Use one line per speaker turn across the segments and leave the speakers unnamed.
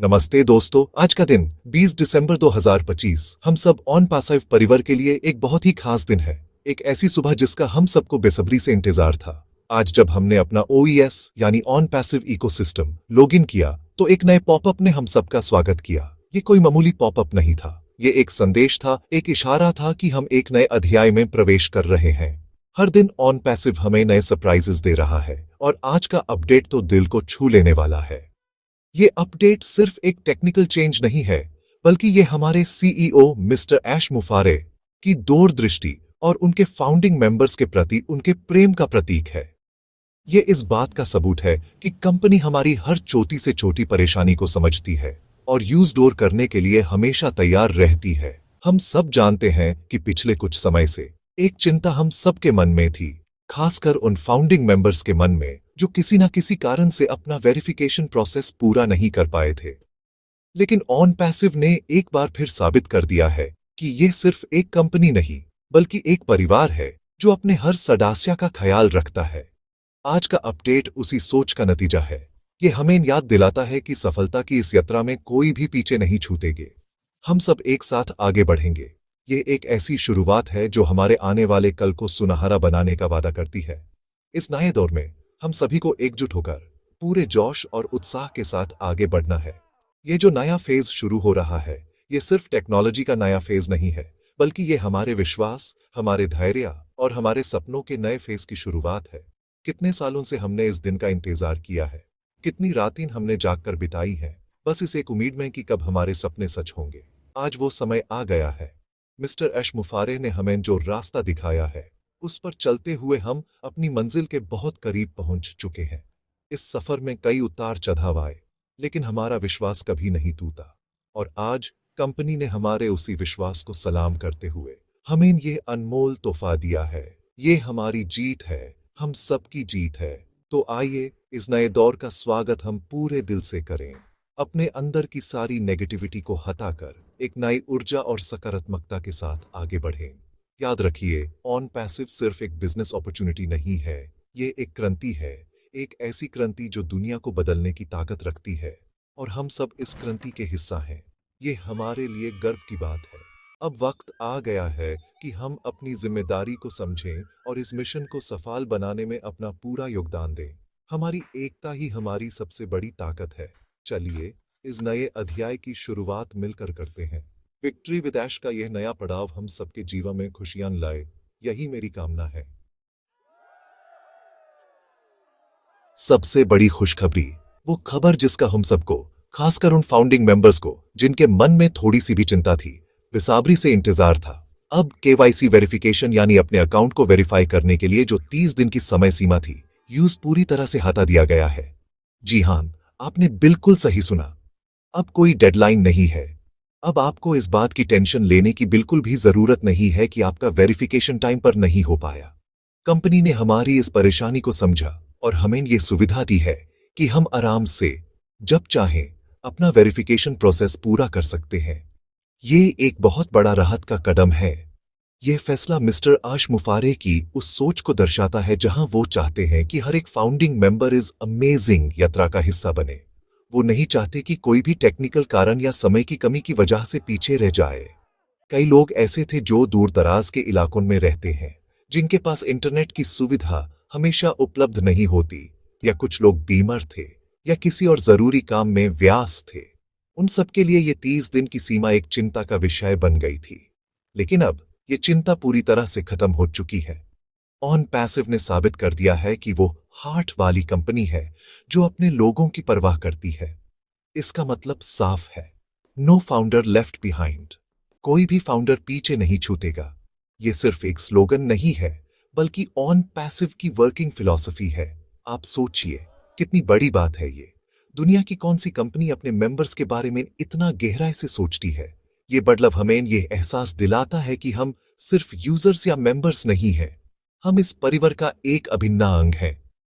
नमस्ते दोस्तों, आज का दिन 20 दिसंबर 2025 हम सब ऑन पैसिव परिवार के लिए एक बहुत ही खास दिन है। एक ऐसी सुबह जिसका हम सबको बेसब्री से इंतजार था। आज जब हमने अपना OES यानी ऑन पैसिव इकोसिस्टम लॉगिन किया तो एक नए पॉपअप ने हम सबका स्वागत किया। ये कोई मामूली पॉपअप नहीं था, ये एक संदेश था, एक इशारा था कि हम एक नए अध्याय में प्रवेश कर रहे हैं। हर दिन ऑन पैसिव हमें नए सरप्राइजेस दे रहा है और आज का अपडेट तो दिल को छू लेने वाला है। ये अपडेट सिर्फ एक टेक्निकल चेंज नहीं है, बल्कि ये हमारे CEO मिस्टर ऐश मुफारे की दूरदृष्टि और उनके फाउंडिंग मेंबर्स के प्रति उनके प्रेम का प्रतीक है। ये इस बात का सबूत है कि कंपनी हमारी हर छोटी से छोटी परेशानी को समझती है और यूज डोर करने के लिए हमेशा तैयार रहती है। हम सब जानते हैं कि पिछले कुछ समय से एक चिंता हम सबके मन में थी, खासकर उन फाउंडिंग मेंबर्स के मन में जो किसी न किसी कारण से अपना वेरिफिकेशन प्रोसेस पूरा नहीं कर पाए थे। लेकिन ऑन पैसिव ने एक बार फिर साबित कर दिया है कि यह सिर्फ एक कंपनी नहीं, बल्कि एक परिवार है जो अपने हर सदस्य का ख्याल रखता है। आज का अपडेट उसी सोच का नतीजा है। ये हमें याद दिलाता है कि सफलता की इस यात्रा में कोई भी पीछे नहीं छूटेंगे। हम सब एक साथ आगे बढ़ेंगे। ये एक ऐसी शुरुआत है जो हमारे आने वाले कल को सुनहरा बनाने का वादा करती है। इस नए दौर में हम सभी को एकजुट होकर पूरे जोश और उत्साह के साथ आगे बढ़ना है। ये जो नया फेज शुरू हो रहा है, ये सिर्फ टेक्नोलॉजी का नया फेज नहीं है, बल्कि ये हमारे विश्वास, हमारे धैर्य और हमारे सपनों के नए फेज की शुरुआत है। कितने सालों से हमने इस दिन का इंतजार किया है, कितनी रातें हमने जागकर बिताई हैं, बस इस एक उम्मीद में कि कब हमारे सपने सच होंगे। आज वो समय आ गया है। मिस्टर ऐश मुफारे ने हमें जो रास्ता दिखाया है, उस पर चलते हुए हम अपनी मंजिल के बहुत करीब पहुंच चुके हैं। इस सफर में कई उतार चढ़ाव आए, लेकिन हमारा विश्वास कभी नहीं टूटा। और आज कंपनी ने हमारे उसी विश्वास को सलाम करते हुए हमें ये अनमोल तोहफा दिया है। ये हमारी जीत है, हम सबकी जीत है। तो आइए इस नए दौर का स्वागत हम पूरे दिल से करें। अपने अंदर की सारी नेगेटिविटी को हटाकर एक नई ऊर्जा और सकारात्मकता के साथ आगे बढ़ें। याद रखिए, ऑन पैसिव सिर्फ एक बिजनेस अपॉर्चुनिटी नहीं है, ये एक क्रांति है। एक ऐसी क्रांति जो दुनिया को बदलने की ताकत रखती है और हम सब इस क्रांति के हिस्सा हैं। ये हमारे लिए गर्व की बात है। अब वक्त आ गया है कि हम अपनी जिम्मेदारी को समझें और इस मिशन को सफल बनाने में अपना पूरा योगदान दें। हमारी एकता ही हमारी सबसे बड़ी ताकत है। चलिए इस नए अध्याय की शुरुआत मिलकर करते हैं। विक्ट्री विद ऐश का यह नया पड़ाव हम सबके जीवन में खुशियां लाए, यही मेरी कामना है। सबसे बड़ी खुशखबरी, वो खबर जिसका हम सबको, खासकर उन फाउंडिंग मेंबर्स को जिनके मन में थोड़ी सी भी चिंता थी, बेसब्री से इंतजार था। अब KYC वेरिफिकेशन यानी अपने अकाउंट को वेरीफाई करने के लिए जो 30 दिन की समय सीमा थी, यूज पूरी तरह से हटा दिया गया है। जी हां, आपने बिल्कुल सही सुना। अब कोई डेडलाइन नहीं है। अब आपको इस बात की टेंशन लेने की बिल्कुल भी जरूरत नहीं है कि आपका वेरिफिकेशन टाइम पर नहीं हो पाया। कंपनी ने हमारी इस परेशानी को समझा और हमें यह सुविधा दी है कि हम आराम से, जब चाहें, अपना वेरिफिकेशन प्रोसेस पूरा कर सकते हैं। ये एक बहुत बड़ा राहत का कदम है। यह फैसला मिस्टर ऐश मुफारे की उस सोच को दर्शाता है जहां वो चाहते हैं कि हर एक फाउंडिंग मेंबर इस अमेजिंग यात्रा का हिस्सा बने। वो नहीं चाहते कि कोई भी टेक्निकल कारण या समय की कमी की वजह से पीछे रह जाए। कई लोग ऐसे थे जो दूर दराज के इलाकों में रहते हैं, जिनके पास इंटरनेट की सुविधा हमेशा उपलब्ध नहीं होती, या कुछ लोग बीमार थे या किसी और जरूरी काम में व्यस्त थे। उन सबके लिए ये 30 दिन की सीमा एक चिंता का विषय बन गई थी। लेकिन अब ये चिंता पूरी तरह से खत्म हो चुकी है। ऑन पैसिव ने साबित कर दिया है कि वो हार्ट वाली कंपनी है जो अपने लोगों की परवाह करती है। इसका मतलब साफ है, नो फाउंडर लेफ्ट बिहाइंड। कोई भी फाउंडर पीछे नहीं छूटेगा। ये सिर्फ एक स्लोगन नहीं है, बल्कि ऑन पैसिव की वर्किंग फिलॉसफी है। आप सोचिए, कितनी बड़ी बात है ये। दुनिया की कौन सी कंपनी अपने मेंबर्स के बारे में इतना गहराई से सोचती है। ये बदलाव हमें ये एहसास दिलाता है कि हम सिर्फ यूजर्स या मेंबर्स नहीं हैं, हम इस परिवार का एक अभिन्न अंग है।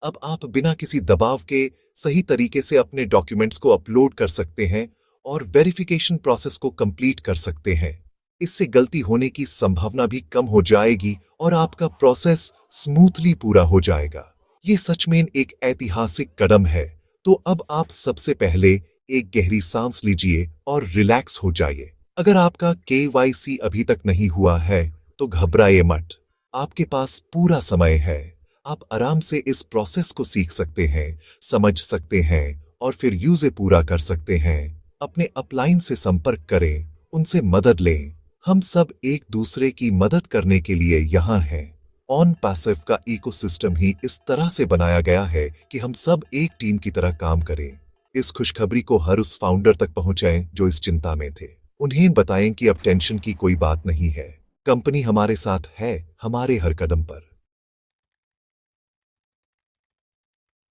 अब आप बिना किसी दबाव के सही तरीके से अपने डॉक्यूमेंट्स को अपलोड कर सकते हैं और वेरिफिकेशन प्रोसेस को कंप्लीट कर सकते हैं। इससे गलती होने की संभावना भी कम हो जाएगी और आपका प्रोसेस स्मूथली पूरा हो जाएगा। ये सच में एक ऐतिहासिक कदम है। तो अब आप सबसे पहले एक गहरी सांस लीजिए और रिलैक्स हो जाइए। अगर आपका KYC अभी तक नहीं हुआ है तो घबराइए मत। आपके पास पूरा समय है। आप आराम से इस प्रोसेस को सीख सकते हैं, समझ सकते हैं और फिर यूज़ पूरा कर सकते हैं। अपने अपलाइन से संपर्क करें, उनसे मदद लें। हम सब एक दूसरे की मदद करने के लिए यहाँ हैं। ऑन पैसिव का इकोसिस्टम ही इस तरह से बनाया गया है कि हम सब एक टीम की तरह काम करें। इस खुशखबरी को हर उस फाउंडर तक पहुंचाएं जो इस चिंता में थे। उन्हें बताएं कि अब टेंशन की कोई बात नहीं है। कंपनी हमारे साथ है, हमारे हर कदम पर।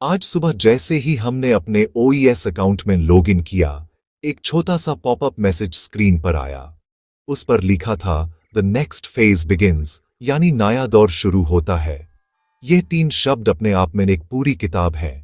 आज सुबह जैसे ही हमने अपने OES अकाउंट में लॉगिन किया, एक छोटा सा पॉपअप मैसेज स्क्रीन पर आया। उस पर लिखा था द नेक्स्ट फेज बिगिंस, यानी नया दौर शुरू होता है। ये 3 शब्द अपने आप में एक पूरी किताब है।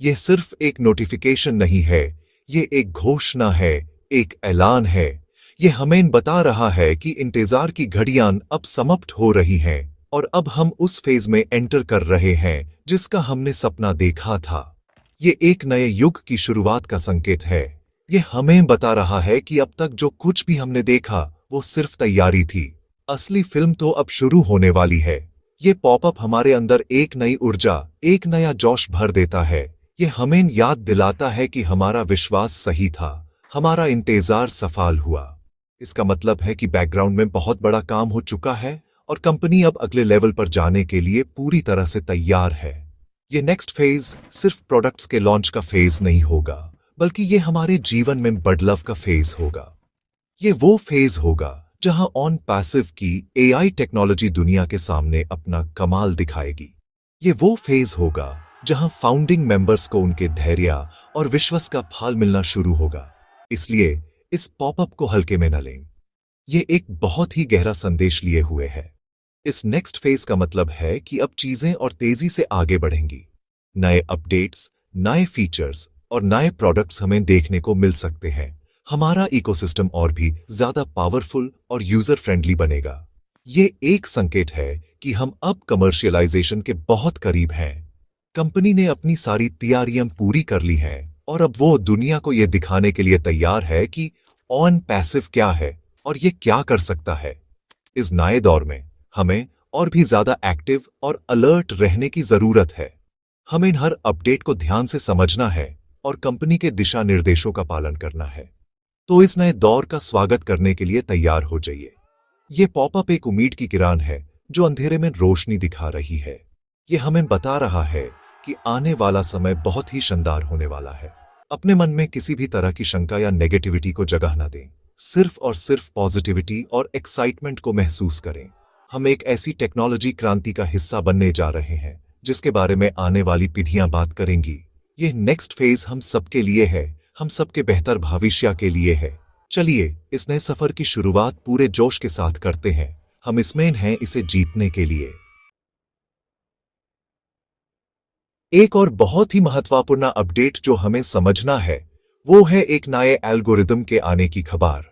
यह सिर्फ एक नोटिफिकेशन नहीं है, ये एक घोषणा है, एक ऐलान है। ये हमें बता रहा है कि इंतजार की घड़ियां अब समाप्त हो रही हैं और अब हम उस फेज में एंटर कर रहे हैं जिसका हमने सपना देखा था। ये एक नए युग की शुरुआत का संकेत है। ये हमें बता रहा है कि अब तक जो कुछ भी हमने देखा वो सिर्फ तैयारी थी। असली फिल्म तो अब शुरू होने वाली है। ये पॉपअप हमारे अंदर एक नई ऊर्जा, एक नया जोश भर देता है। ये हमें याद दिलाता है कि हमारा विश्वास सही था, हमारा इंतजार सफल हुआ। इसका मतलब है कि बैकग्राउंड में बहुत बड़ा काम हो चुका है और कंपनी अब अगले लेवल पर जाने के लिए पूरी तरह से तैयार है। ये नेक्स्ट फेज सिर्फ प्रोडक्ट्स के लॉन्च का फेज नहीं होगा, बल्कि ये हमारे जीवन में बदलाव का फेज होगा। ये वो फेज होगा जहां ऑन पैसिव की AI टेक्नोलॉजी दुनिया के सामने अपना कमाल दिखाएगी। ये वो फेज होगा जहां फाउंडिंग मेंबर्स को उनके धैर्य और विश्वास का फल मिलना शुरू होगा। इसलिए इस पॉपअप को हल्के में न लें। ये एक बहुत ही गहरा संदेश लिए हुए है। इस नेक्स्ट फेज का मतलब है कि अब चीजें और तेजी से आगे बढ़ेंगी। नए अपडेट्स, नए फीचर्स और नए प्रोडक्ट्स हमें देखने को मिल सकते हैं। हमारा इकोसिस्टम और भी ज्यादा पावरफुल और यूजर फ्रेंडली बनेगा। ये एक संकेत है कि हम अब कमर्शियलाइजेशन के बहुत करीब हैं। कंपनी ने अपनी सारी तैयारियां पूरी कर ली हैं और अब वो दुनिया को यह दिखाने के लिए तैयार है कि ऑन पैसिव क्या है और ये क्या कर सकता है। इस नए दौर में हमें और भी ज्यादा एक्टिव और अलर्ट रहने की जरूरत है। हमें हर अपडेट को ध्यान से समझना है और कंपनी के दिशा निर्देशों का पालन करना है। तो इस नए दौर का स्वागत करने के लिए तैयार हो जाइए। ये पॉपअप एक उम्मीद की किरण है जो अंधेरे में रोशनी दिखा रही है। ये हमें बता रहा है कि आने वाला समय बहुत ही शानदार होने वाला है। अपने मन में किसी भी तरह की शंका या नेगेटिविटी को जगह न दें। सिर्फ और सिर्फ पॉजिटिविटी और एक्साइटमेंट को महसूस करें। हम एक ऐसी टेक्नोलॉजी क्रांति का हिस्सा बनने जा रहे हैं जिसके बारे में आने वाली पीढ़ियां बात करेंगी। ये नेक्स्ट फेज हम सबके लिए है, हम सबके बेहतर भविष्य के लिए है। चलिए इस नए सफर की शुरुआत पूरे जोश के साथ करते हैं। हम इसमें हैं इसे जीतने के लिए। एक और बहुत ही महत्वपूर्ण अपडेट जो हमें समझना है वो है एक नए एल्गोरिदम के आने की खबर।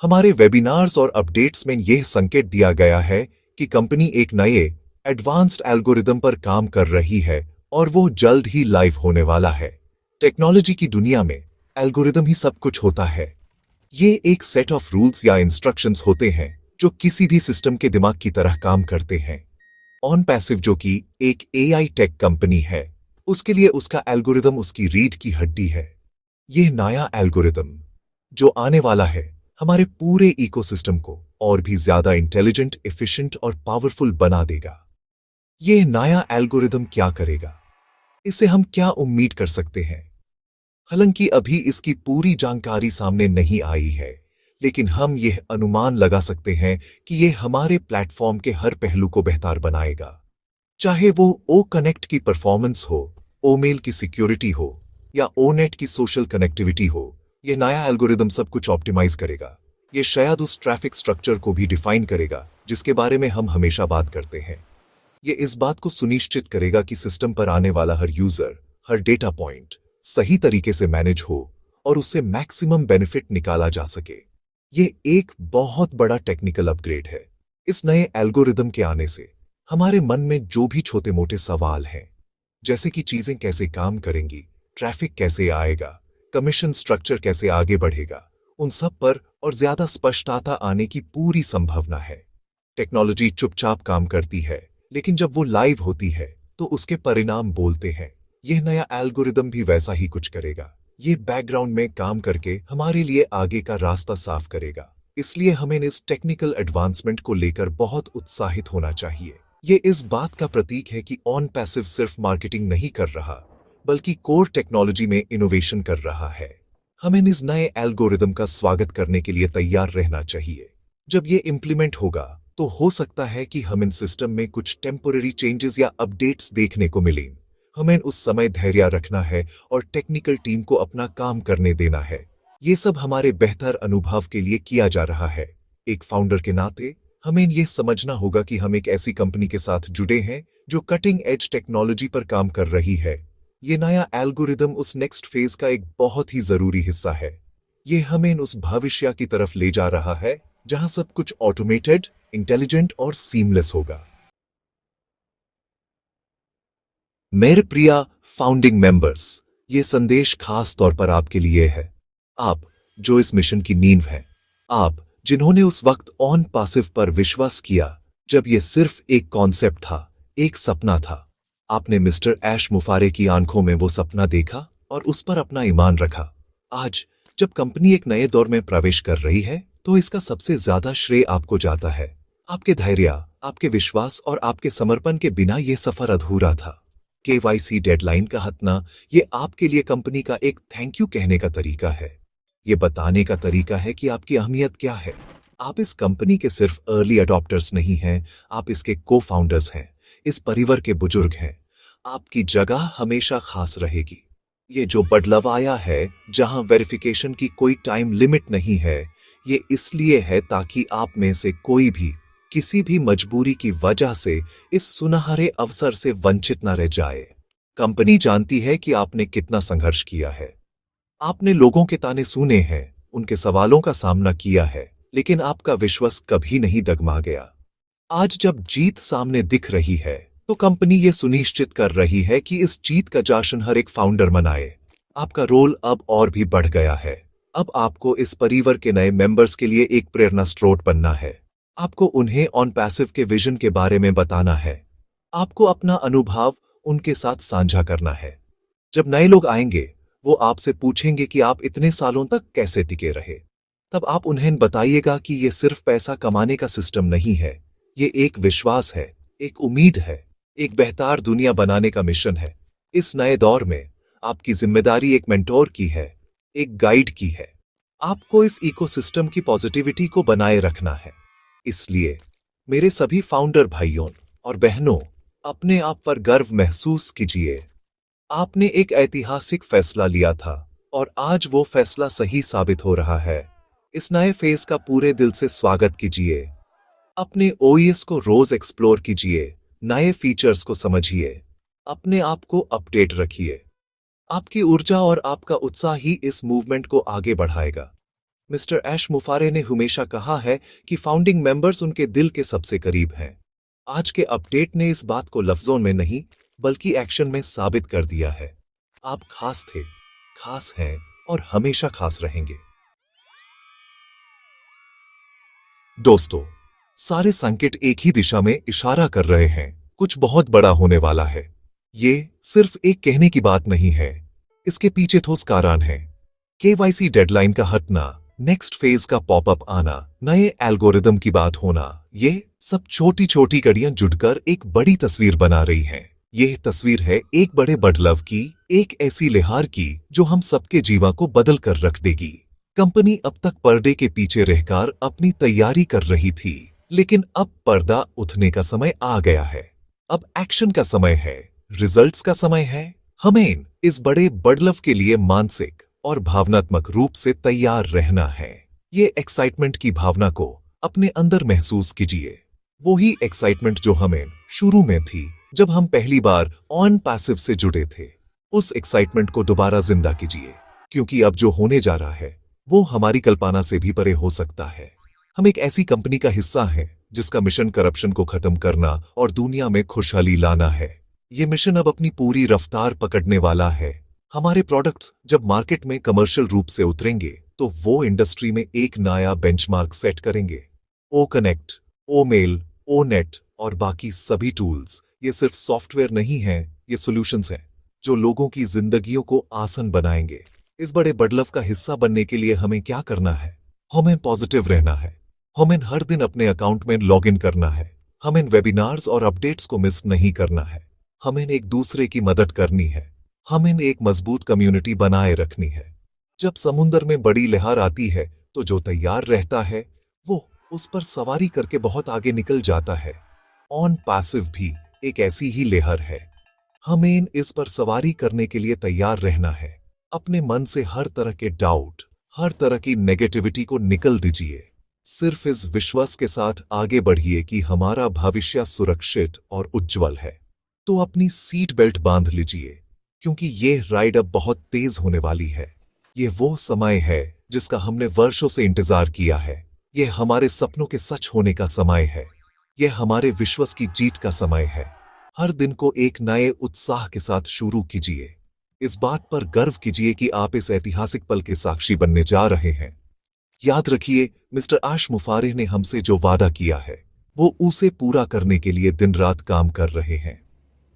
हमारे वेबिनार्स और अपडेट्स में यह संकेत दिया गया है कि कंपनी एक नए एडवांस्ड एल्गोरिदम पर काम कर रही है और वो जल्द ही लाइव होने वाला है। टेक्नोलॉजी की दुनिया में एल्गोरिदम ही सब कुछ होता है। ये एक सेट ऑफ रूल्स या इंस्ट्रक्शंस होते हैं जो किसी भी सिस्टम के दिमाग की तरह काम करते हैं। ऑन पैसिव जो कि एक AI टेक कंपनी है, उसके लिए उसका एल्गोरिदम उसकी रीढ़ की हड्डी है। यह नया एल्गोरिदम जो आने वाला है हमारे पूरे इकोसिस्टम को और भी ज्यादा इंटेलिजेंट, एफिशिएंट और पावरफुल बना देगा। यह नया एल्गोरिदम क्या करेगा, इससे हम क्या उम्मीद कर सकते हैं? हालांकि अभी इसकी पूरी जानकारी सामने नहीं आई है, लेकिन हम यह अनुमान लगा सकते हैं कि यह हमारे प्लेटफॉर्म के हर पहलू को बेहतर बनाएगा। चाहे वो ओ कनेक्ट की परफॉर्मेंस हो, ओ मेल की सिक्योरिटी हो या ओ नेट की सोशल कनेक्टिविटी हो, यह नया एल्गोरिदम सब कुछ ऑप्टिमाइज करेगा। यह शायद उस ट्रैफिक स्ट्रक्चर को भी डिफाइन करेगा जिसके बारे में हम हमेशा बात करते हैं। यह इस बात को सुनिश्चित करेगा कि सिस्टम पर आने वाला हर यूजर, हर डेटा पॉइंट सही तरीके से मैनेज हो और उससे मैक्सिमम बेनिफिट निकाला जा सके। यह एक बहुत बड़ा टेक्निकल अपग्रेड है। इस नए एल्गोरिदम के आने से हमारे मन में जो भी छोटे मोटे सवाल हैं, जैसे कि चीजें कैसे काम करेंगी, ट्रैफिक कैसे आएगा कमीशन स्ट्रक्चर कैसे आगे बढ़ेगा, उन सब पर और ज्यादा स्पष्टता आने की पूरी संभावना है। टेक्नोलॉजी चुपचाप काम करती है, लेकिन जब वो लाइव होती है तो उसके परिणाम बोलते हैं। यह नया एल्गोरिदम भी वैसा ही कुछ करेगा। ये बैकग्राउंड में काम करके हमारे लिए आगे का रास्ता साफ करेगा। इसलिए हमें इस टेक्निकल एडवांसमेंट को लेकर बहुत उत्साहित होना चाहिए। ये इस बात का प्रतीक है कि ऑन पैसिव सिर्फ मार्केटिंग नहीं कर रहा, बल्कि कोर टेक्नोलॉजी में इनोवेशन कर रहा है। हमें इस नए एल्गोरिदम का स्वागत करने के लिए तैयार रहना चाहिए। जब ये इम्प्लीमेंट होगा तो हो सकता है कि हम इन सिस्टम में कुछ टेम्पोररी चेंजेस या अपडेट्स देखने को मिलें। हमें उस समय धैर्य रखना है और टेक्निकल टीम को अपना काम करने देना है। ये सब हमारे बेहतर अनुभव के लिए किया जा रहा है। एक फाउंडर के नाते हमें ये समझना होगा कि हम एक ऐसी कंपनी के साथ जुड़े हैं जो कटिंग एज टेक्नोलॉजी पर काम कर रही है। ये नया एल्गोरिदम उस नेक्स्ट फेज का एक बहुत ही जरूरी हिस्सा है। ये हमें उस भविष्य की तरफ ले जा रहा है जहां सब कुछ ऑटोमेटेड, इंटेलिजेंट और सीमलेस होगा। मेरे प्रिय फाउंडिंग मेंबर्स, ये संदेश खास तौर पर आपके लिए है। आप जो इस मिशन की नींव हैं, आप जिन्होंने उस वक्त ऑन पासिव पर विश्वास किया जब यह सिर्फ एक कॉन्सेप्ट था, एक सपना था। आपने मिस्टर ऐश मुफारे की आंखों में वो सपना देखा और उस पर अपना ईमान रखा। आज जब कंपनी एक नए दौर में प्रवेश कर रही है तो इसका सबसे ज्यादा श्रेय आपको जाता है। आपके धैर्य, आपके विश्वास और आपके समर्पण के बिना यह सफर अधूरा था। केवाईसी डेडलाइन का हटना ये आपके लिए कंपनी का एक थैंक यू कहने का तरीका है। ये बताने का तरीका है कि आपकी अहमियत क्या है। आप इस कंपनी के सिर्फ अर्ली अडॉप्टर्स नहीं हैं, आप इसके को फाउंडर्स हैं, इस परिवार के बुजुर्ग हैं। आपकी जगह हमेशा खास रहेगी। ये जो बदलाव आया है, जहां वेरिफिकेशन की कोई टाइम लिमिट नहीं है, ये इसलिए है ताकि आप में से कोई भी किसी भी मजबूरी की वजह से इस सुनहरे अवसर से वंचित न रह जाए। कंपनी जानती है कि आपने कितना संघर्ष किया है। आपने लोगों के ताने सुने हैं, उनके सवालों का सामना किया है, लेकिन आपका विश्वास कभी नहीं डगमगा गया। आज जब जीत सामने दिख रही है तो कंपनी ये सुनिश्चित कर रही है कि इस जीत का जश्न हर एक फाउंडर मनाए। आपका रोल अब और भी बढ़ गया है। अब आपको इस परिवार के नए मेंबर्स के लिए एक प्रेरणा स्रोत बनना है। आपको उन्हें ऑन पैसिव के विजन के बारे में बताना है। आपको अपना अनुभव उनके साथ साझा करना है। जब नए लोग आएंगे वो आपसे पूछेंगे कि आप इतने सालों तक कैसे टिके रहे। तब आप उन्हें बताइएगा कि ये सिर्फ पैसा कमाने का सिस्टम नहीं है, ये एक विश्वास है, एक उम्मीद है, एक बेहतर दुनिया बनाने का मिशन है। इस नए दौर में आपकी जिम्मेदारी एक मेंटोर की है, एक गाइड की है। आपको इस इकोसिस्टम की पॉजिटिविटी को बनाए रखना है। इसलिए मेरे सभी फाउंडर भाइयों और बहनों, अपने आप पर गर्व महसूस कीजिए। आपने एक ऐतिहासिक फैसला लिया था और आज वो फैसला सही साबित हो रहा है। इस नए फेज का पूरे दिल से स्वागत कीजिए। अपने ओएस को रोज एक्सप्लोर कीजिए, नए फीचर्स को समझिए, अपने आप को अपडेट रखिए। आपकी ऊर्जा और आपका उत्साह ही इस मूवमेंट को आगे बढ़ाएगा। मिस्टर ऐश मुफारे ने हमेशा कहा है कि फाउंडिंग मेंबर्स उनके दिल के सबसे करीब हैं। आज के अपडेट ने इस बात को लफ्जों में नहीं बल्कि एक्शन में साबित कर दिया है। आप खास थे, खास हैं और हमेशा खास रहेंगे। दोस्तों, सारे संकेत एक ही दिशा में इशारा कर रहे हैं, कुछ बहुत बड़ा होने वाला है। ये सिर्फ एक कहने की बात नहीं है, इसके पीछे ठोस कारण है। केवाईसी डेडलाइन का हटना, नेक्स्ट फेज का पॉपअप आना, नए एल्गोरिदम की बात होना, ये सब छोटी छोटी कड़ियां जुड़कर एक बड़ी तस्वीर बना रही हैं। यह तस्वीर है एक बड़े बदलाव की, एक ऐसी लिहार की जो हम सबके जीवन को बदल कर रख देगी। कंपनी अब तक पर्दे के पीछे रहकर अपनी तैयारी कर रही थी, लेकिन अब पर्दा उठने का समय आ गया है। अब एक्शन का समय है, रिजल्ट्स का समय है। हमें इस बड़े बदलाव के लिए मानसिक और भावनात्मक रूप से तैयार रहना है। ये एक्साइटमेंट की भावना को अपने अंदर महसूस कीजिए। वही एक्साइटमेंट जो हमें शुरू में थी जब हम पहली बार ऑन पैसिव से जुड़े थे। उस एक्साइटमेंट को दोबारा जिंदा कीजिए, क्योंकि अब जो होने जा रहा है वो हमारी कल्पना से भी परे हो सकता है। हम एक ऐसी कंपनी का हिस्सा हैं जिसका मिशन करप्शन को खत्म करना और दुनिया में खुशहाली लाना है। ये मिशन अब अपनी पूरी रफ्तार पकड़ने वाला है। हमारे प्रोडक्ट्स जब मार्केट में कमर्शियल रूप से उतरेंगे तो वो इंडस्ट्री में एक नया बेंचमार्क सेट करेंगे। ओ कनेक्ट, ओ मेल, ओ नेट और बाकी सभी टूल्स ये सिर्फ सॉफ्टवेयर नहीं हैं, ये सॉल्यूशंस हैं जो लोगों की जिंदगियों को आसान बनाएंगे। इस बड़े बदलाव का हिस्सा बनने के लिए हमें क्या करना है? हमें पॉजिटिव रहना है। हमें हर दिन अपने अकाउंट में लॉग इन करना है। हमें वेबिनार्स और अपडेट्स को मिस नहीं करना है। हमें एक दूसरे की मदद करनी है। हमें एक मजबूत कम्युनिटी बनाए रखनी है। जब समुद्र में बड़ी लहर आती है तो जो तैयार रहता है वो उस पर सवारी करके बहुत आगे निकल जाता है। ऑन पैसिव भी एक ऐसी ही लहर है। हमें इस पर सवारी करने के लिए तैयार रहना है। अपने मन से हर तरह के डाउट, हर तरह की नेगेटिविटी को निकल दीजिए। सिर्फ इस विश्वास के साथ आगे बढ़िए कि हमारा भविष्य सुरक्षित और उज्जवल है। तो अपनी सीट बेल्ट बांध लीजिए, क्योंकि ये राइड अब बहुत तेज होने वाली है। ये वो समय है जिसका हमने वर्षों से इंतजार किया है। ये हमारे सपनों के सच होने का समय है। ये हमारे विश्वास की जीत का समय है। हर दिन को एक नए उत्साह के साथ शुरू कीजिए। इस बात पर गर्व कीजिए कि आप इस ऐतिहासिक पल के साक्षी बनने जा रहे हैं। याद रखिए, मिस्टर आश मुफारिह ने हमसे जो वादा किया है वो उसे पूरा करने के लिए दिन रात काम कर रहे हैं।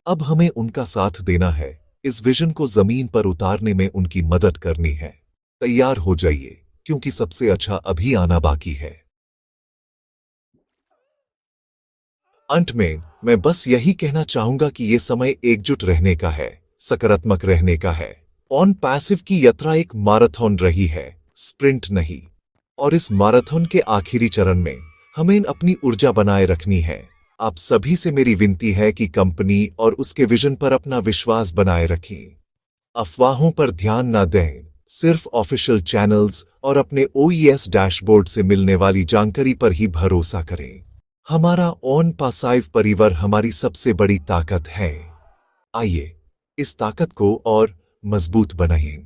अब हमें उनका साथ देना है। इस विजन को जमीन पर उतारने में उनकी मदद करनी है। तैयार हो जाइए, क्योंकि सबसे अच्छा अभी आना बाकी है। अंत में मैं बस यही कहना चाहूंगा कि यह समय एकजुट रहने का है, सकारात्मक रहने का है। ऑन पैसिव की यात्रा एक मैराथन रही है, स्प्रिंट नहीं। और इस मैराथन के आखिरी चरण में हमें अपनी ऊर्जा बनाए रखनी है। आप सभी से मेरी विनती है कि कंपनी और उसके विजन पर अपना विश्वास बनाए रखें। अफवाहों पर ध्यान न दें, सिर्फ ऑफिशियल चैनल्स और अपने ओईएस डैशबोर्ड से मिलने वाली जानकारी पर ही भरोसा करें। हमारा ऑन पैसिव परिवार हमारी सबसे बड़ी ताकत है। आइए इस ताकत को और मजबूत बनाएं।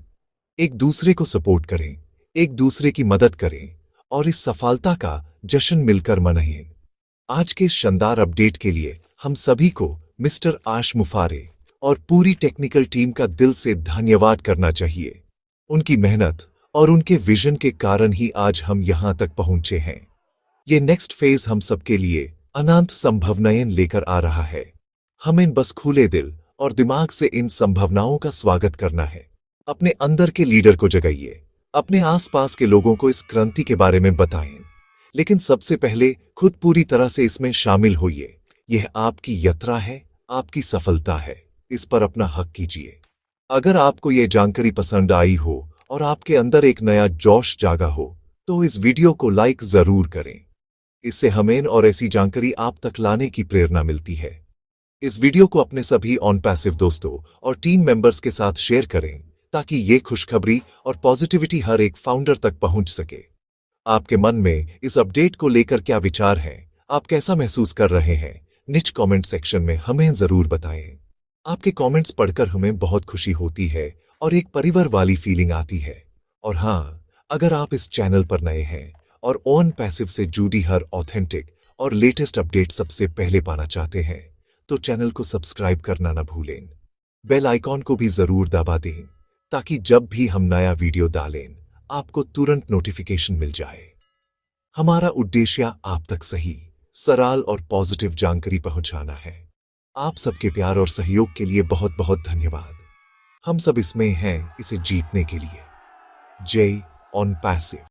एक दूसरे को सपोर्ट करें, एक दूसरे की मदद करें और इस सफलता का जश्न मिलकर मनाएं। आज के शानदार अपडेट के लिए हम सभी को मिस्टर आश मुफारिह और पूरी टेक्निकल टीम का दिल से धन्यवाद करना चाहिए। उनकी मेहनत और उनके विजन के कारण ही आज हम यहां तक पहुंचे हैं। ये नेक्स्ट फेज हम सबके लिए अनंत संभावनाएं लेकर आ रहा है। हमें बस खुले दिल और दिमाग से इन संभावनाओं का स्वागत करना है। अपने अंदर के लीडर को जगाइए, अपने आसपास के लोगों को इस क्रांति के बारे में बताएं, लेकिन सबसे पहले खुद पूरी तरह से इसमें शामिल होइए। यह आपकी यात्रा है, आपकी सफलता है। इस पर अपना हक कीजिए। अगर आपको यह जानकारी पसंद आई हो और आपके अंदर एक नया जोश जागा हो तो इस वीडियो को लाइक जरूर करें। इससे हमें और ऐसी जानकारी आप तक लाने की प्रेरणा मिलती है। इस वीडियो को अपने सभी ऑन पैसिव दोस्तों और टीम मेंबर्स के साथ शेयर करें ताकि ये खुशखबरी और पॉजिटिविटी हर एक फाउंडर तक पहुंच सके। आपके मन में इस अपडेट को लेकर क्या विचार हैं? आप कैसा महसूस कर रहे हैं? नीचे कमेंट सेक्शन में हमें जरूर बताएं। आपके कमेंट्स पढ़कर हमें बहुत खुशी होती है और एक परिवार वाली फीलिंग आती है। और हाँ, अगर आप इस चैनल पर नए हैं और ऑन पैसिव से जुड़ी हर ऑथेंटिक और लेटेस्ट अपडेट सबसे पहले पाना चाहते हैं तो चैनल को सब्सक्राइब करना ना भूलें। बेल आइकॉन को भी जरूर दबा दें ताकि जब भी हम नया वीडियो डालें आपको तुरंत नोटिफिकेशन मिल जाए। हमारा उद्देश्य आप तक सही, सरल और पॉजिटिव जानकारी पहुंचाना है। आप सबके प्यार और सहयोग के लिए बहुत बहुत धन्यवाद। हम सब इसमें हैं इसे जीतने के लिए। जय ऑन पैसिव।